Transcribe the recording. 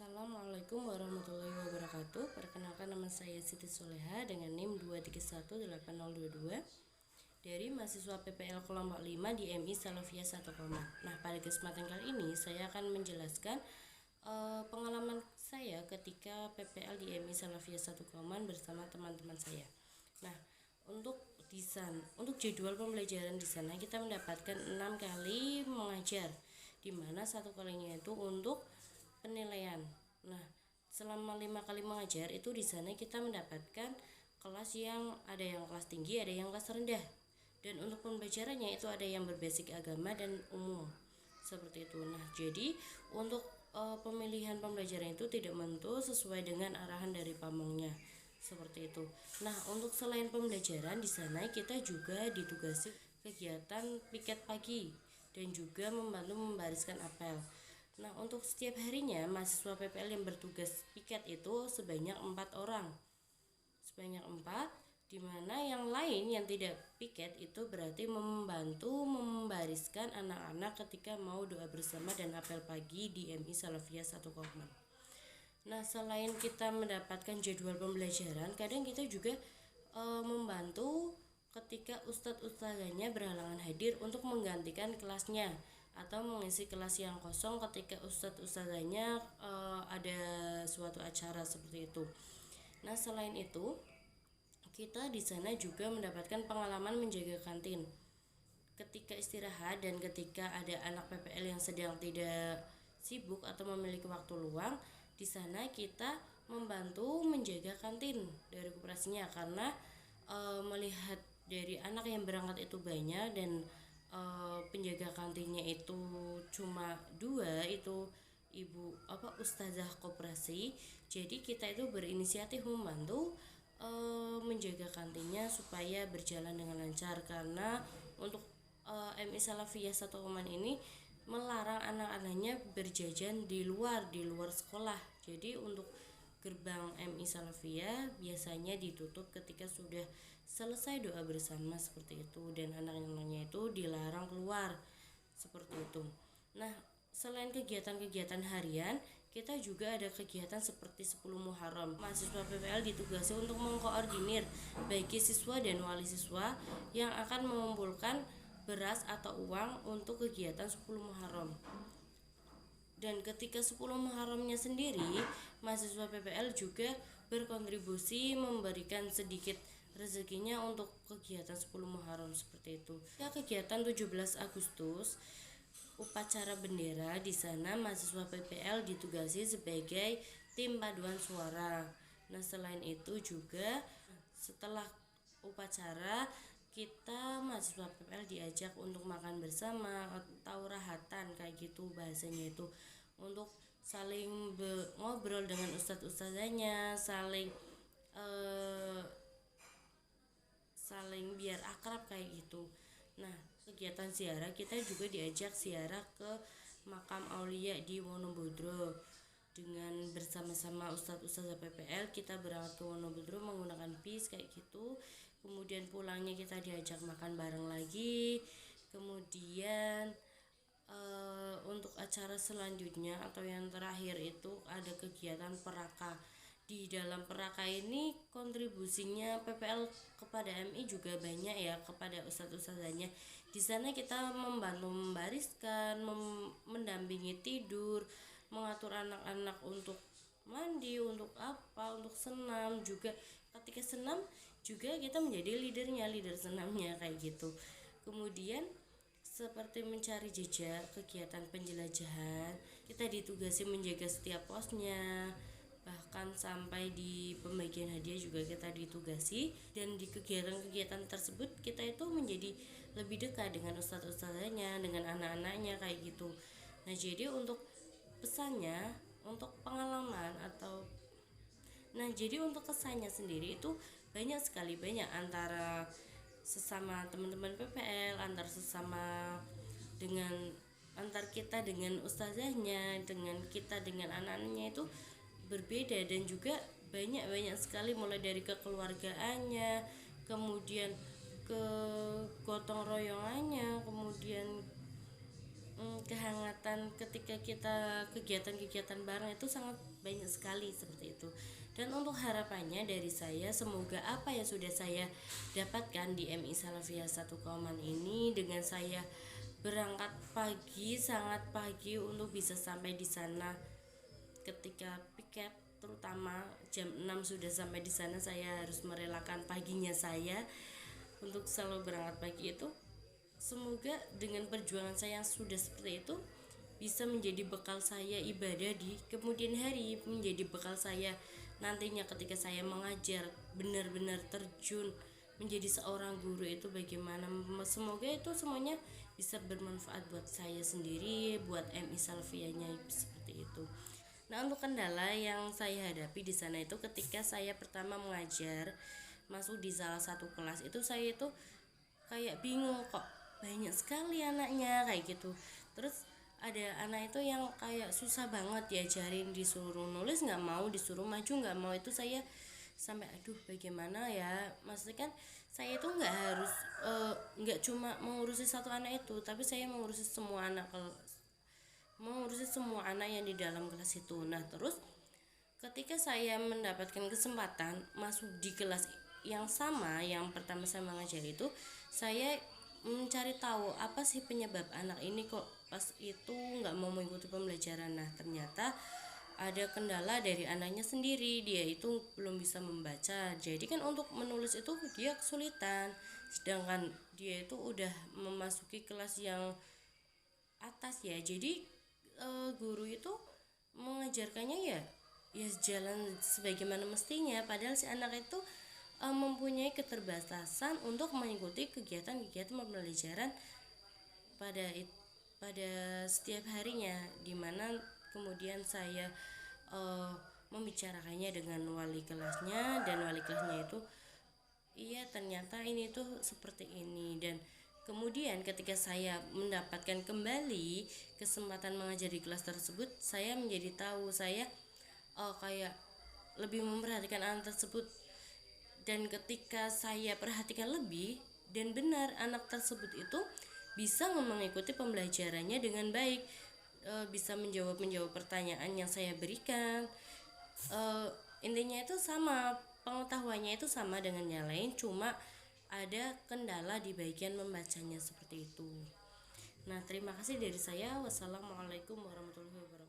Assalamualaikum warahmatullahi wabarakatuh. Perkenalkan, nama saya Siti Soleha dengan NIM 2318022 dari mahasiswa PPL kelompok 5 di MI Salafiyah 1 Koman. Nah, pada kesempatan kali ini saya akan menjelaskan pengalaman saya ketika PPL di MI Salafiyah 1 Koman bersama teman-teman saya. Nah, untuk jadwal pembelajaran di sana kita mendapatkan 6 kali mengajar, di mana satu kalinya itu untuk penilaian. Nah, selama 5 kali mengajar itu di sana kita mendapatkan kelas yang ada yang kelas tinggi, ada yang kelas rendah. Dan untuk pembelajarannya itu ada yang berbasic agama dan umum. Seperti itu. Nah, jadi untuk pemilihan pembelajaran itu tidak menentu sesuai dengan arahan dari pamongnya. Seperti itu. Nah, untuk selain pembelajaran di sana kita juga ditugasi kegiatan piket pagi dan juga membantu membariskan apel. Nah, untuk setiap harinya mahasiswa PPL yang bertugas piket itu sebanyak 4 orang. Sebanyak 4, di mana yang lain yang tidak piket itu berarti membantu membariskan anak-anak ketika mau doa bersama dan apel pagi di MI Salafiyah 1 Koman. Nah, selain kita mendapatkan jadwal pembelajaran, kadang kita juga membantu ketika ustadz-ustadzanya berhalangan hadir untuk menggantikan kelasnya atau mengisi kelas yang kosong ketika ustadz-ustadzanya ada suatu acara seperti itu. Nah, selain itu kita di sana juga mendapatkan pengalaman menjaga kantin ketika istirahat dan ketika ada anak PPL yang sedang tidak sibuk atau memiliki waktu luang. Di sana kita membantu menjaga kantin dari koperasinya karena melihat dari anak yang berangkat itu banyak dan penjaga kantinnya itu cuma 2, itu ibu ustazah koperasi. Jadi kita itu berinisiatif membantu menjaga kantinnya supaya berjalan dengan lancar, karena untuk MI Salafiyah 1 Koman ini melarang anak-anaknya berjajan di luar sekolah. Jadi untuk gerbang MI Salafiyah biasanya ditutup ketika sudah selesai doa bersama seperti itu, dan anak-anaknya itu dilarang keluar seperti itu. Nah, selain kegiatan-kegiatan harian, kita juga ada kegiatan seperti 10 Muharram. Mahasiswa PPL ditugasi untuk mengkoordinir bagi siswa dan wali siswa yang akan mengumpulkan beras atau uang untuk kegiatan 10 Muharram. Dan ketika 10 Muharramnya sendiri, mahasiswa PPL juga berkontribusi memberikan sedikit rezekinya untuk kegiatan 10 Muharram seperti itu. Ya, kegiatan 17 Agustus upacara bendera, di sana mahasiswa PPL ditugasi sebagai tim paduan suara. Nah, selain itu juga setelah upacara kita mahasiswa PPL diajak untuk makan bersama atau rahatan kayak gitu bahasanya itu, untuk saling ngobrol dengan ustadz-ustadzanya, saling biar akrab kayak gitu. Nah, kegiatan ziarah kita juga diajak ziarah ke makam aulia di Wonobudro dengan bersama-sama ustadz-ustadzah PPL. Kita berangkat ke Wonobudro menggunakan bis kayak gitu. Kemudian pulangnya kita diajak makan bareng lagi. Kemudian untuk acara selanjutnya atau yang terakhir itu ada kegiatan peraka. Di dalam peraka ini kontribusinya PPL kepada MI juga banyak ya, kepada ustadz-ustadzanya. Di sana kita membantu membariskan, mendampingi tidur, mengatur anak-anak untuk mandi, untuk senam juga. Ketika senam juga kita menjadi leader senamnya kayak gitu. Kemudian seperti mencari jejak kegiatan penjelajahan, kita ditugasi menjaga setiap posnya, bahkan sampai di pembagian hadiah juga kita ditugasi. Dan di kegiatan-kegiatan tersebut kita itu menjadi lebih dekat dengan ustadz-ustadzanya, dengan anak-anaknya kayak gitu. Nah, jadi untuk pesannya, untuk pengalaman jadi untuk kesannya sendiri itu banyak sekali, banyak antara sesama teman-teman PPL, antar kita dengan ustazahnya, dengan kita dengan anak-anaknya itu berbeda, dan juga banyak sekali, mulai dari kekeluargaannya, kemudian ke gotong royongannya, kemudian kehangatan ketika kita kegiatan-kegiatan bareng itu sangat banyak sekali seperti itu. Dan untuk harapannya dari saya, semoga apa yang sudah saya dapatkan di MI Salafiyah 1 Kauman ini, dengan saya berangkat pagi, sangat pagi untuk bisa sampai di sana ketika piket, terutama jam 6 sudah sampai di sana. Saya harus merelakan paginya saya untuk selalu berangkat pagi itu. Semoga dengan perjuangan saya yang sudah seperti itu bisa menjadi bekal saya ibadah di kemudian hari, menjadi bekal saya nantinya ketika saya mengajar, benar-benar terjun menjadi seorang guru itu bagaimana. Semoga itu semuanya bisa bermanfaat buat saya sendiri, buat MI Salafiyahnya seperti itu. Nah, untuk kendala yang saya hadapi di sana itu ketika saya pertama mengajar, masuk di salah satu kelas itu, saya itu kayak bingung, kok banyak sekali anaknya kayak gitu. Terus ada anak itu yang kayak susah banget diajarin, disuruh nulis nggak mau, disuruh maju nggak mau. Itu saya sampai aduh bagaimana ya, maksudnya kan saya itu nggak cuma mengurusi satu anak itu, tapi saya mengurusi semua anak, yang di dalam kelas itu. Nah, terus ketika saya mendapatkan kesempatan masuk di kelas yang sama yang pertama saya mengajar itu, saya mencari tahu apa sih penyebab anak ini kok pas itu nggak mau mengikuti pembelajaran. Nah, ternyata ada kendala dari anaknya sendiri, dia itu belum bisa membaca. Jadi kan untuk menulis itu dia kesulitan, sedangkan dia itu udah memasuki kelas yang atas ya. Jadi guru itu mengajarkannya ya jalan sebagaimana mestinya, padahal si anak itu mempunyai keterbatasan untuk mengikuti kegiatan-kegiatan pembelajaran pada pada setiap harinya, dimana kemudian saya membicarakannya dengan wali kelasnya, dan wali kelasnya itu iya ternyata ini tuh seperti ini. Dan kemudian ketika saya mendapatkan kembali kesempatan mengajar di kelas tersebut, saya menjadi tahu, saya kayak lebih memperhatikan anak tersebut. Dan ketika saya perhatikan lebih dan benar, anak tersebut itu bisa mengikuti pembelajarannya dengan baik, bisa menjawab pertanyaan yang saya berikan. Intinya itu sama, pengetahuannya itu sama dengan yang lain, cuma ada kendala di bagian membacanya seperti itu. Nah, terima kasih dari saya. Wassalamualaikum warahmatullahi wabarakatuh.